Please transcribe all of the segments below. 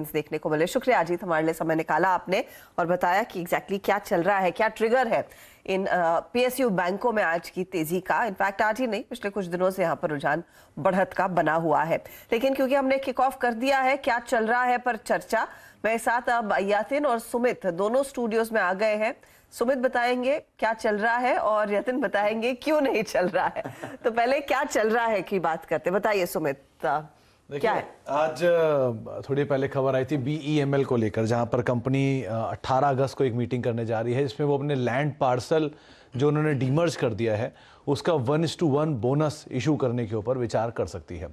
देखने को मिले। शुक्रिया अजीत, हमारे लिए समय निकाला आपने और बताया कि एग्जैक्टली क्या चल रहा है, क्या ट्रिगर है इन पीएसयू बैंकों में आज की तेजी का। इनफैक्ट आज ही नहीं, पिछले कुछ दिनों से यहाँ पर रुझान बढ़त का बना हुआ है। लेकिन क्योंकि हमने किक ऑफ कर दिया है क्या चल रहा है पर चर्चा, मेरे साथ अब यतिन और सुमित दोनों स्टूडियोज में आ गए हैं। सुमित बताएंगे क्या चल रहा है और यतिन बताएंगे क्यों नहीं चल रहा है। तो पहले क्या चल रहा है की बात करते, बताइए सुमित क्या है? आज थोड़ी पहले खबर आई थी BEML को लेकर, जहां पर कंपनी 18 अगस्त को एक मीटिंग करने जा रही है, जिसमें वो अपने लैंड पार्सल जो उन्होंने डीमर्ज कर दिया है उसका 1:1 बोनस इशू करने के ऊपर विचार कर सकती है।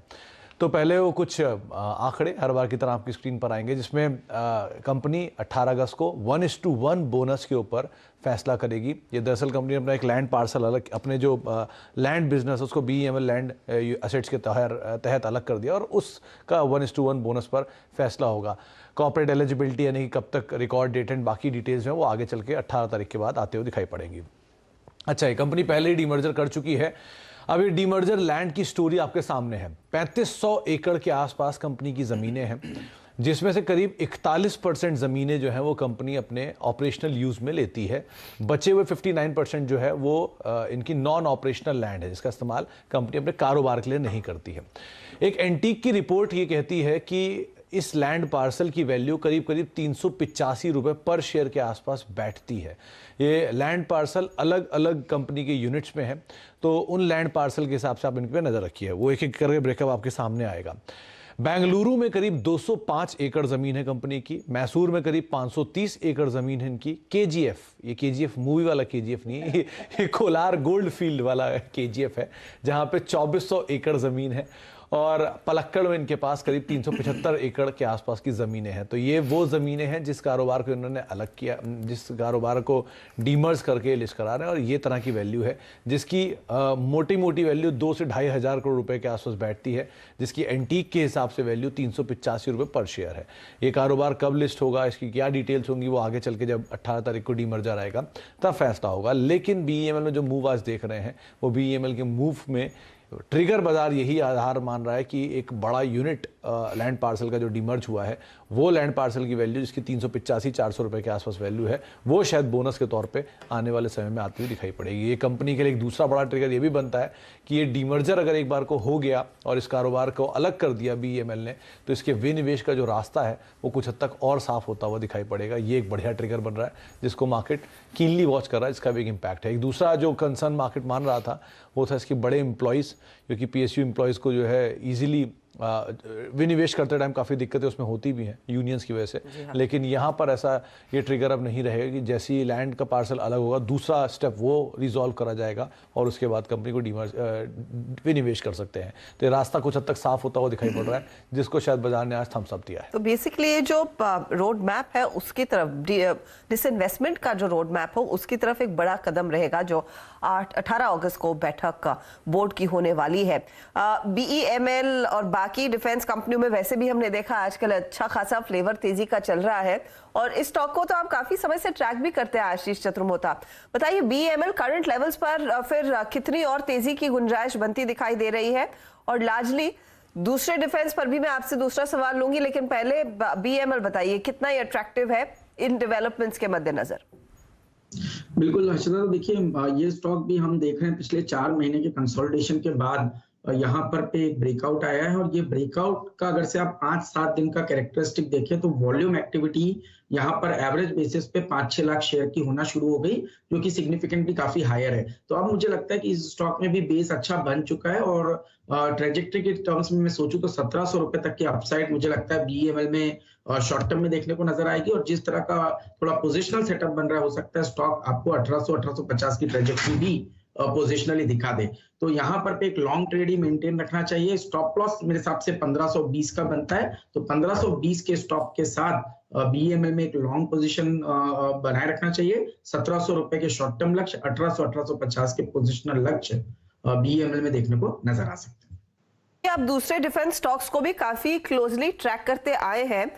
तो पहले वो कुछ आंकड़े हर बार की तरह आपकी स्क्रीन पर आएंगे, जिसमें कंपनी 18 अगस्त को 1:1 बोनस के ऊपर फैसला करेगी। ये दरअसल कंपनी ने अपना एक लैंड पार्सल अलग, अपने जो लैंड बिजनेस है उसको BEML लैंड एसेट्स के तहत अलग कर दिया और उसका 1:1 बोनस पर फैसला होगा। कॉर्पोरेट एलिजिबिलिटी यानी कि कब तक रिकॉर्ड डेट एंड बाकी डिटेल्स हैं वो आगे चल के 18 तारीख के बाद आते हुए दिखाई पड़ेंगी। अच्छा, ये कंपनी पहले ही डीमर्जर कर चुकी है। अब ये डीमर्जर लैंड की स्टोरी आपके सामने है। 3500 एकड़ के आसपास कंपनी की ज़मीनें हैं, जिसमें से करीब 41% ज़मीनें जो हैं वो कंपनी अपने ऑपरेशनल यूज़ में लेती है। बचे हुए 59% जो है वो इनकी नॉन ऑपरेशनल लैंड है, जिसका इस्तेमाल कंपनी अपने कारोबार के लिए नहीं करती है। एक एंटीक की रिपोर्ट ये कहती है कि इस लैंड पार्सल की वैल्यू करीब 385 रुपये पर शेयर के आसपास बैठती है। ये लैंड पार्सल अलग अलग कंपनी के यूनिट्स में है, तो उन लैंड पार्सल के हिसाब से आप इन पर नज़र रखिए, वो एक एक करके ब्रेकअप आपके सामने आएगा। बेंगलुरु में करीब 205 एकड़ ज़मीन है कंपनी की। मैसूर में करीब 530 एकड़ ज़मीन है इनकी। KGF, ये KGF मूवी वाला KGF नहीं है, ये कोलार गोल्ड फील्ड वाला KGF है, जहाँ पे 2400 एकड़ ज़मीन है। और पलक्कड़ में इनके पास करीब 375 एकड़ के आसपास की ज़मीनें हैं। तो ये वो ज़मीनें हैं जिस कारोबार को इन्होंने अलग किया, जिस कारोबार को डीमर्ज करके लिस्ट करा रहे हैं, और ये तरह की वैल्यू है जिसकी मोटी मोटी वैल्यू 2 से 2,500 करोड़ रुपए के आसपास बैठती है, जिसकी एंटीक के हिसाब से वैल्यू 385 रुपये पर शेयर है। ये कारोबार कब लिस्ट होगा, इसकी क्या डिटेल्स होंगी, वो आगे चल के जब 18 तारीख को डीमर्जर आएगा तब फैसला होगा। लेकिन BEML में जो मूव आज देख रहे हैं वो BEML के मूव में ट्रिगर बाजार यही आधार मान रहा है कि एक बड़ा यूनिट लैंड पार्सल का जो डीमर्ज हुआ है, वो लैंड पार्सल की वैल्यू जिसकी 385-400 रुपये के आसपास वैल्यू है, वो शायद बोनस के तौर पे आने वाले समय में आती हुई दिखाई पड़ेगी। ये कंपनी के लिए एक दूसरा बड़ा ट्रिगर ये भी बनता है कि ये डीमर्जर अगर एक बार को हो गया और इस कारोबार को अलग कर दिया BEML ने, तो इसके विनिवेश का जो रास्ता है वो कुछ हद तक और साफ होता हुआ दिखाई पड़ेगा। ये एक बढ़िया ट्रिगर बन रहा है जिसको मार्केट कीनली वॉच कर रहा है, इसका भी एक इम्पैक्ट है। एक दूसरा जो कंसर्न मार्केट मान रहा था वो था इसके बड़े एम्प्लॉयज़, क्योंकि PSU एम्प्लॉयज़ को जो है ईजिली विनिवेश करते टाइम काफ़ी दिक्कतें उसमें होती भी हैं यूनियंस की वजह से। हाँ। लेकिन यहाँ पर ऐसा ये ट्रिगर अब नहीं रहेगा कि जैसे ही लैंड का पार्सल अलग होगा, दूसरा स्टेप वो रिजॉल्व करा जाएगा और उसके बाद कंपनी को विनिवेश कर सकते हैं। तो ये रास्ता कुछ हद तक साफ होता हुआ दिखाई पड़ रहा है, जिसको शायद बाजार ने आज थम्स अप दिया है। तो बेसिकली जो रोड मैप है उसकी तरफ, डिसइन्वेस्टमेंट का जो रोड मैप हो उसकी तरफ एक बड़ा कदम रहेगा, जो 18 अगस्त को बैठक बोर्ड की होने वाली है। BEML और बाकी डिफेंस कंपनियों में वैसे भी हमने देखा आजकल अच्छा खासा फ्लेवर तेजी का चल रहा है, और इस स्टॉक को तो आप काफी समय से ट्रैक भी करते हैं आशीष चतुर्मोता। बताइए BEML करंट लेवल्स पर फिर कितनी और तेजी की गुंजाइश बनती दिखाई दे रही है, और लार्जली दूसरे डिफेंस पर भी मैं आपसे दूसरा सवाल लूंगी, लेकिन पहले BEML बताइए कितना ये अट्रैक्टिव है इन डेवलपमेंट्स के मद्देनजर। बिल्कुल हर्षदा, देखिए ये स्टॉक भी हम देख रहे हैं पिछले 4 महीने के कंसोलिडेशन के बाद यहाँ पर पे एक ब्रेकआउट आया है, और ये ब्रेकआउट का अगर से आप 5-7 दिन का कैरेक्टरिस्टिक देखें तो वॉल्यूम एक्टिविटी यहाँ पर एवरेज बेसिस पे 5-6 लाख शेयर की होना शुरू हो गई, जो कि सिग्निफिकेंटली काफी हायर है। तो अब मुझे लगता है कि इस स्टॉक में भी बेस अच्छा बन चुका है, और ट्रेजेक्टरी के टर्म्स में मैं सोचूं तो 1700 रुपए तक की अपसाइड मुझे लगता है BEML में शॉर्ट टर्म में देखने को नजर आएगी, और जिस तरह का थोड़ा पोजिशनल सेटअप बन रहा है, हो सकता है स्टॉक आपको 1800-1850 की ट्रेजेक्टरी भी पोजिशनली दिखा दे। तो यहाँ पर पे एक लॉन्ग ट्रेड ही मेंटेन रखना चाहिए। स्टॉप लॉस मेरे हिसाब से 1520 का बनता है, तो 1520 के स्टॉप के साथ BEML में एक लॉन्ग पोजीशन बनाए रखना चाहिए। 1700 रुपए के शॉर्ट टर्म लक्ष्य, 1800-1850 के पोजिशनल लक्ष्य BEML में देखने को नजर आ सकते हैं। आप दूसरे डिफेंस स्टॉक्स को भी काफी क्लोजली ट्रैक करते आए हैं।